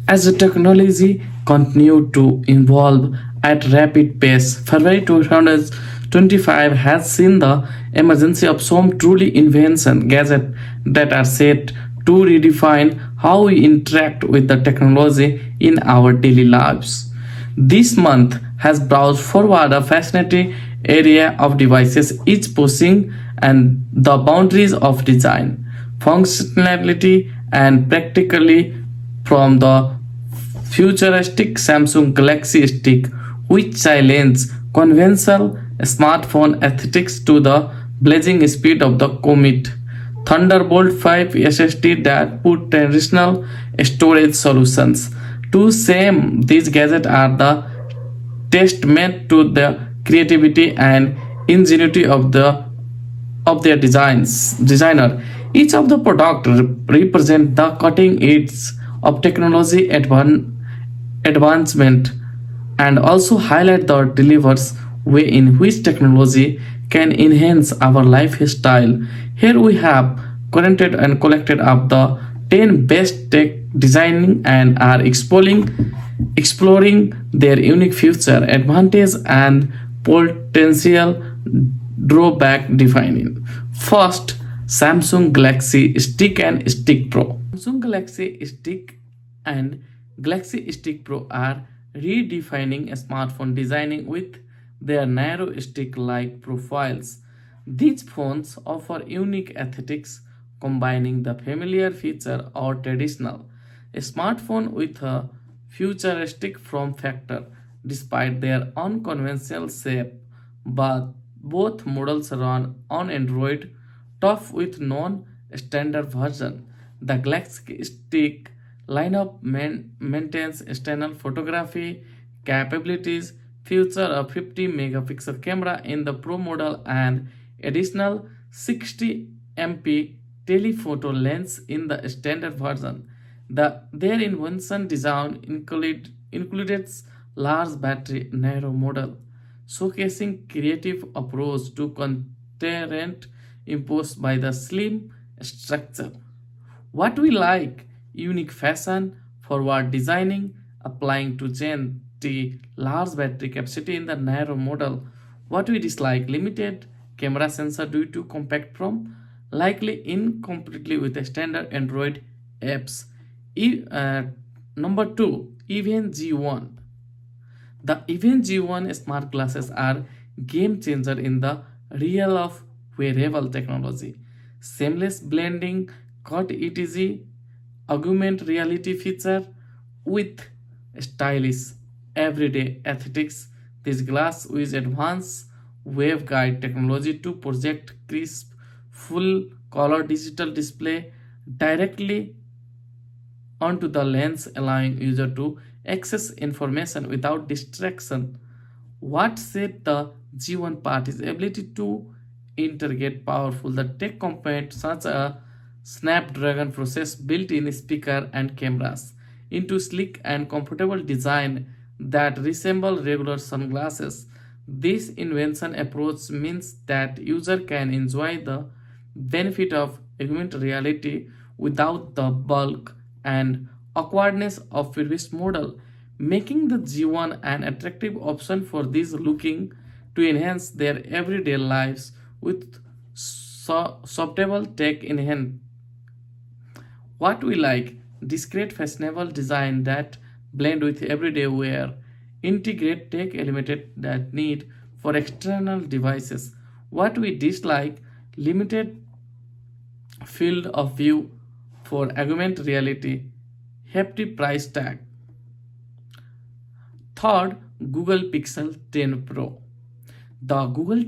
As the technology continued to evolve at rapid pace, February 2025 has seen the emergence of some truly invention gadgets that are set to redefine how we interact with the technology in our daily lives. This month has brought forward a fascinating area of devices, each pushing and the boundaries of design, functionality, and practically from the futuristic Samsung Galaxy Stick, which challenged conventional smartphone aesthetics to the blazing speed of the Comet Thunderbolt 5 SSD that put traditional storage solutions to shame. These gadgets are the testament to the creativity and ingenuity of their designer. Each of the product represent the cutting edge of technology advancement and also highlight the delivers way in which technology can enhance our lifestyle. Here we have collected up the 10 best tech designing and are exploring their unique future advantage and potential drawback defining. First, Samsung Galaxy Stick and Stick Pro. Samsung Galaxy Stick and Galaxy Stick Pro are redefining smartphone designing with their narrow stick-like profiles. These phones offer unique aesthetics, combining the familiar feature or traditional smartphone with a futuristic form factor. Despite their unconventional shape, but both models run on Android, tough with non-standard version. The Galaxy Stick lineup maintains external photography capabilities, feature a 50 megapixel camera in the Pro model and additional 60 MP telephoto lens in the standard version. Their invention design includes large battery narrow model, showcasing creative approach to content imposed by the slim structure. What we like, unique fashion, forward designing, applying to Gen T, large battery capacity in the narrow model. What we dislike, limited camera sensor due to compact form, likely incompletely with the standard Android apps. Number two, Even G1. The Even G1 smart glasses are game changer in the realm of wearable technology. Seamless blending, cut ETG, augmented reality feature with stylish everyday aesthetics. This glass with advanced waveguide technology to project crisp, full color digital display directly onto the lens, allowing user to access information without distraction. What set the G1 part is ability to integrate powerful the tech component such a Snapdragon process built-in speaker and cameras into sleek and comfortable design that resemble regular sunglasses. This invention approach means that user can enjoy the benefit of augmented reality without the bulk and awkwardness of previous model, making the G1 an attractive option for those looking to enhance their everyday lives with suitable tech in hand. What we like, discreet fashionable design that blend with everyday wear, integrate tech elements that need for external devices. What we dislike, limited field of view for augmented reality, hefty price tag. Third, Google Pixel 10 Pro. The Google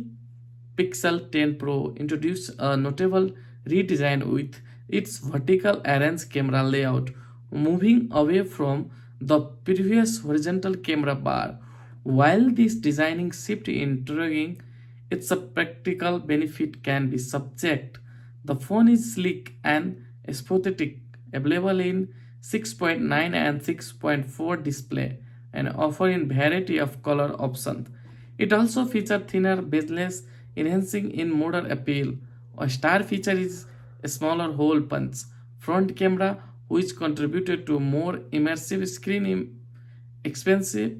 Pixel 10 Pro introduced a notable redesign with its vertical arranged camera layout, moving away from the previous horizontal camera bar. While this designing shift is intriguing, its a practical benefit can be subject. The phone is sleek and aesthetic, available in 6.9 and 6.4 display, and offering variety of color options. It also features thinner bezel, enhancing in modern appeal. A star feature is a smaller hole punch front camera, which contributed to more immersive screen expensive.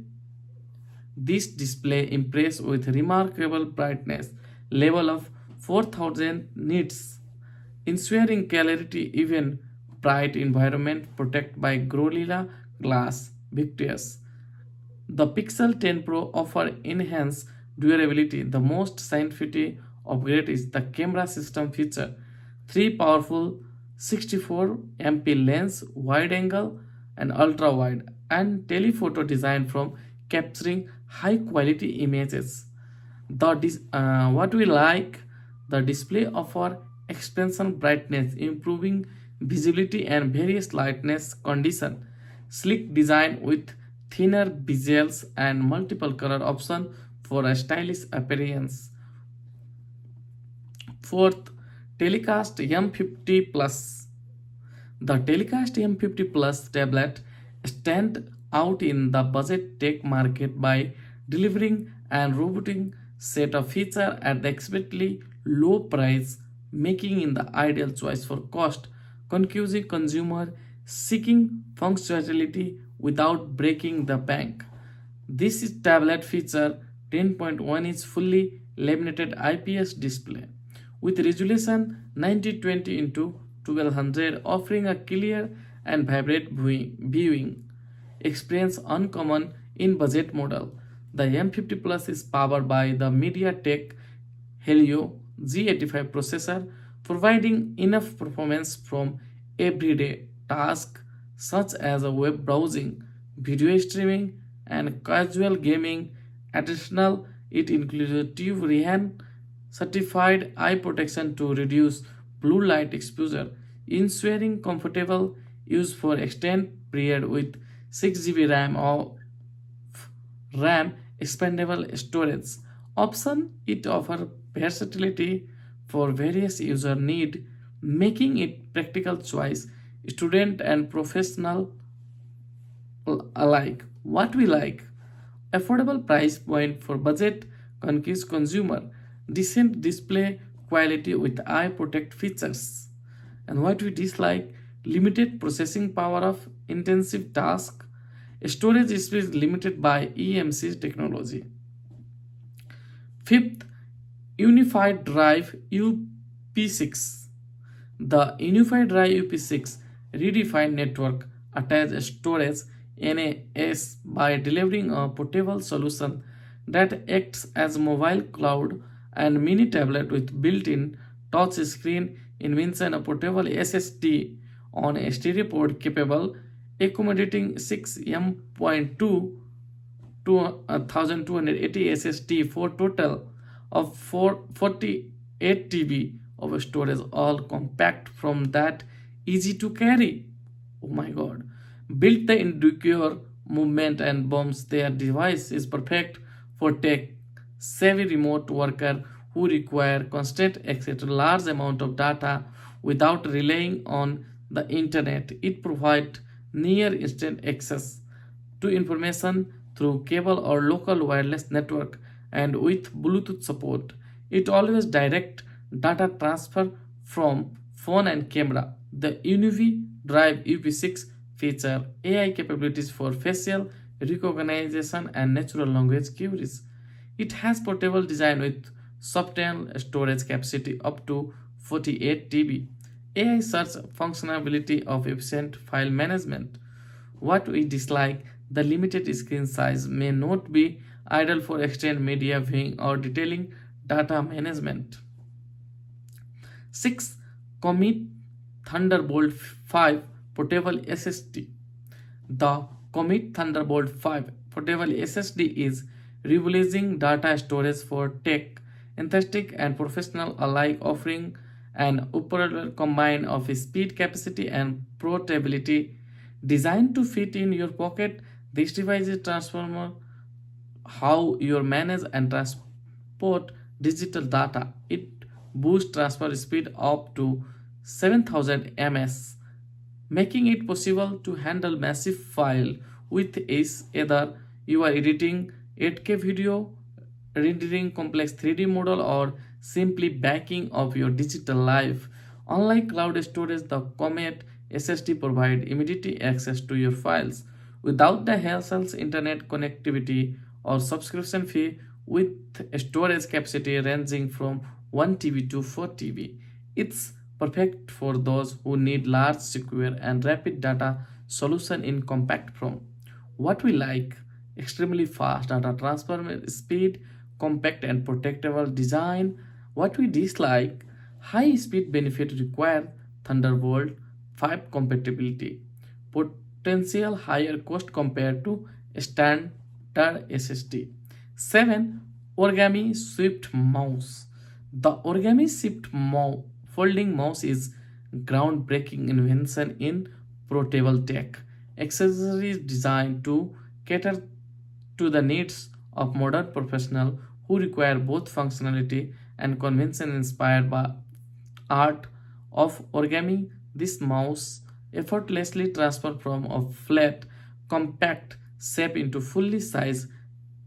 This display impressed with remarkable brightness level of 4000 nits, ensuring clarity even bright environment protected by Gorilla Glass Victus. The Pixel 10 Pro offer enhanced durability. The most scientific upgrade is the camera system feature. Three powerful 64 MP lens, wide angle and ultra wide, and telephoto designed from capturing high quality images. What we like, the display offer expansion brightness, improving visibility and various lightness condition. Sleek design with thinner bezels and multiple color option for a stylish appearance. Fourth, Telecast M50 Plus. The Telecast M50 Plus tablet stand out in the budget tech market by delivering an robotic set of features at the expectedly low price, making it the ideal choice for cost conscious consumer seeking functionality without breaking the bank. This tablet feature 10.1 inch fully laminated IPS display with resolution 1920 into 1200, offering a clear and vibrant viewing experience uncommon in budget model. The M50 Plus is powered by the MediaTek Helio G85 processor, providing enough performance from everyday tasks such as web browsing, video streaming, and casual gaming. Additional, it includes Tube Rehan certified eye protection to reduce blue light exposure, ensuring comfortable use for extended period with 6 GB RAM expandable storage option. It offers versatility for various user need, making it practical choice student and professional alike. What we like, affordable price point for budget conscious consumer, decent display quality with eye protect features. And what we dislike, limited processing power of intensive task, storage space limited by EMC technology. Fifth, UnifyDrive UP6. The UnifyDrive UP6 redefined network attached storage NAS by delivering a portable solution that acts as mobile cloud and mini tablet with built-in touch screen, invention a portable SSD on a stereo port capable accommodating 6M.2 to 1280 SSD for total of 48 TB of storage, all compact from that easy to carry. Oh my god. Built the endure movement and bombs, their device is perfect for tech savvy remote worker who require constant access to large amount of data without relying on the internet. It provides near instant access to information through cable or local wireless network, and with Bluetooth support. It always direct data transfer from phone and camera. The UnifyDrive UP6 feature AI capabilities for facial recognition and natural language queries. It has portable design with substantial storage capacity up to 48 TB. AI search functionality of efficient file management. What we dislike, the limited screen size may not be ideal for extended media viewing or detailing data management. 6. Comet Thunderbolt 5 Portable SSD. The Comet Thunderbolt 5 Portable SSD is revolutionizing data storage for tech, enthusiasts and professional alike, offering an upper combine of speed, capacity, and portability. Designed to fit in your pocket, this device is transformer how you manage and transport digital data. It boosts transfer speed up to 7000 ms, making it possible to handle massive file with ease, either you are editing 8K video, rendering complex 3D model, or simply backing up your digital life. Unlike cloud storage, the Comet SSD provide immediate access to your files without the hassles internet connectivity or subscription fee with storage capacity ranging from 1 TB to 4 TB. It's perfect for those who need large, secure, and rapid data solution in compact form. What we like: extremely fast data transfer speed, compact and protectable design. What we dislike: high speed benefit require Thunderbolt 5 compatibility, potential higher cost compared to standard SSD. 7. Origami Swift Mouse. The Origami Swift folding mouse is groundbreaking invention in portable tech. Accessories designed to cater to the needs of modern professionals who require both functionality and convention inspired by art of origami. This mouse effortlessly transfers from a flat, compact shape into fully sized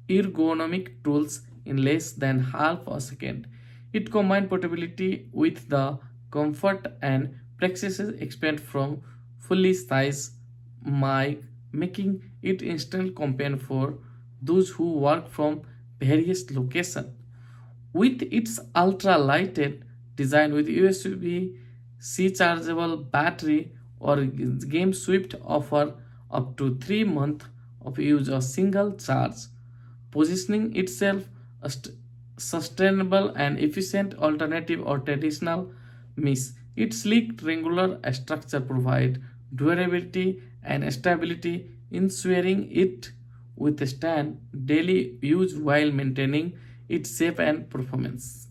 ergonomic tools in less than half a second. It combines portability with the comfort and practices expand from fully sized mic, making it instant companion for those who work from various locations. With its ultra-lighted design with USB-C chargeable battery or Game Swift offer up to 3 months of use a single charge, positioning itself a sustainable and efficient alternative or traditional miss. Its sleek triangular structure provide durability and stability, ensuring it withstand daily use while maintaining its shape and performance.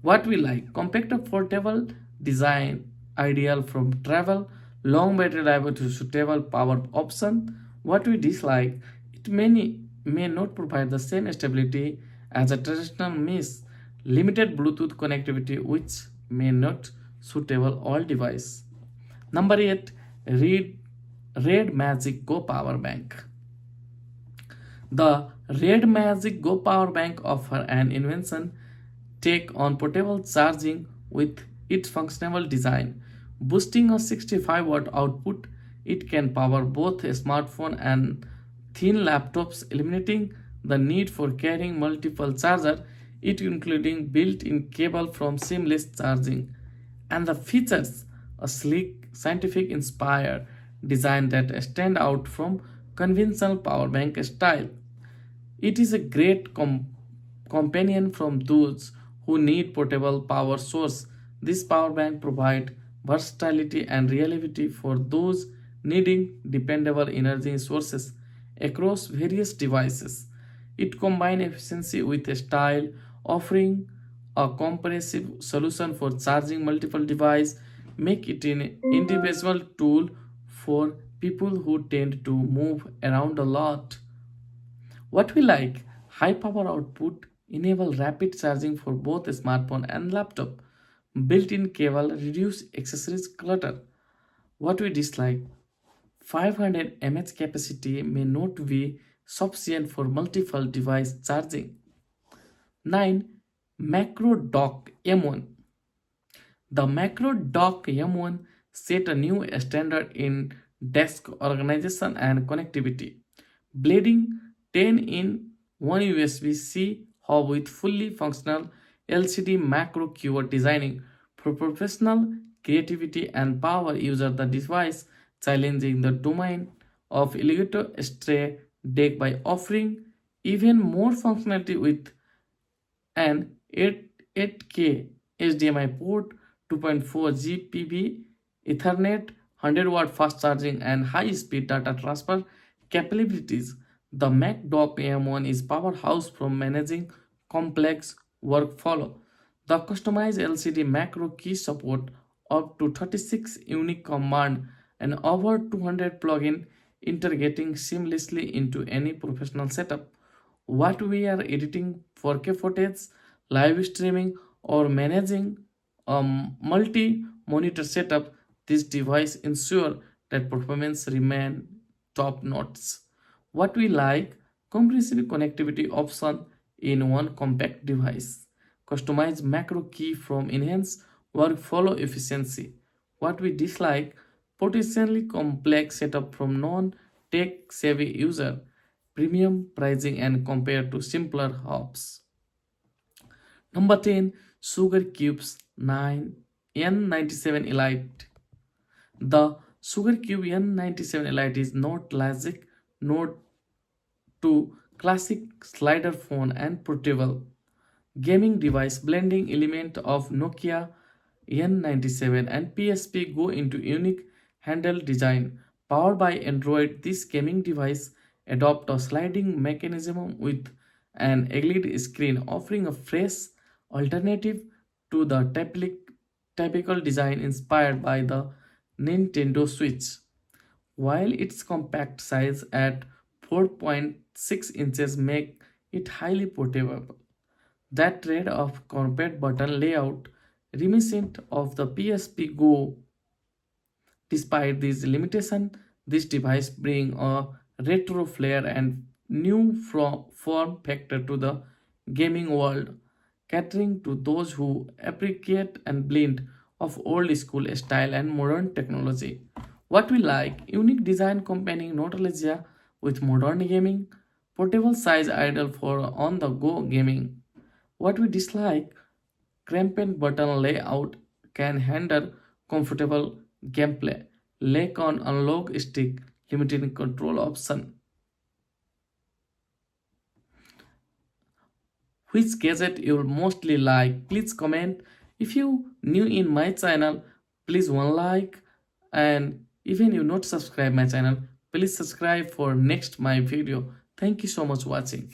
What we like: compact affordable design, ideal from travel, long battery life to suitable power option. What we dislike: it may not provide the same stability as a traditional miss, limited Bluetooth connectivity which may not suitable all device. Number 8. REDMAGIC Go Power Bank. The REDMAGIC Go Power Bank offer an invention take on portable charging with its functional design. Boosting a 65-watt output, it can power both a smartphone and thin laptops, eliminating the need for carrying multiple chargers, it including built-in cable from seamless charging. And the features: a sleek, scientific inspired design that stand out from conventional power bank style. It is a great companion from those who need portable power source. This power bank provides versatility and reliability for those needing dependable energy sources across various devices. It combines efficiency with style, offering a comprehensive solution for charging multiple devices, make it an individual tool for people who tend to move around a lot. What we like: high power output, enable rapid charging for both smartphone and laptop. Built-in cable, reduce accessories clutter. What we dislike: 500 mAh capacity may not be sufficient for multiple device charging. 9. Macrodock M1. The Macrodock M1 set a new standard in desk organization and connectivity, blending 10 in 1 USB-C hub with fully functional LCD macro keyboard designing for professional creativity and power user. The device challenging the domain of elevator stray deck by offering even more functionality with an 8K HDMI port, 2.4 GBP Ethernet, 100-watt fast charging, and high-speed data transfer capabilities. The Macdock M1 is powerhouse for managing complex workflow. The customized LCD macro key support up to 36 unique command and over 200 plugin integrating seamlessly into any professional setup. What we are editing 4K footage, live streaming, or managing a multi-monitor setup, this device ensure that performance remain top notch. What we like: comprehensive connectivity option in one compact device, customize macro key from enhance workflow efficiency, What we dislike, potentially complex setup from non-tech savvy user, premium pricing and compared to simpler hubs. Number 10, Sugar Cubes N97 Elite. The Sugar Cube N97 Elite is not logic, node to classic slider phone and portable gaming device blending element of Nokia N97 and PSP go into unique handle design. Powered by Android, this gaming device adopt a sliding mechanism with an LED screen offering a fresh alternative to the typical design inspired by the Nintendo Switch. While its compact size at 4.6 inches make it highly portable. That trade-off compact button layout reminiscent of the PSP Go. Despite these limitations, this device brings a retro flair and new form factor to the gaming world, catering to those who appreciate and blend of old school style and modern technology. What we like, unique design combining nostalgia with modern gaming, portable size ideal for on the go gaming. What we dislike, cramped button layout can hinder comfortable gameplay, lack on analog stick, limiting control option. Which gadget you mostly like? Please comment. If you new in my channel, please one like, and even you not subscribe my channel, please subscribe for next my video. Thank you so much watching.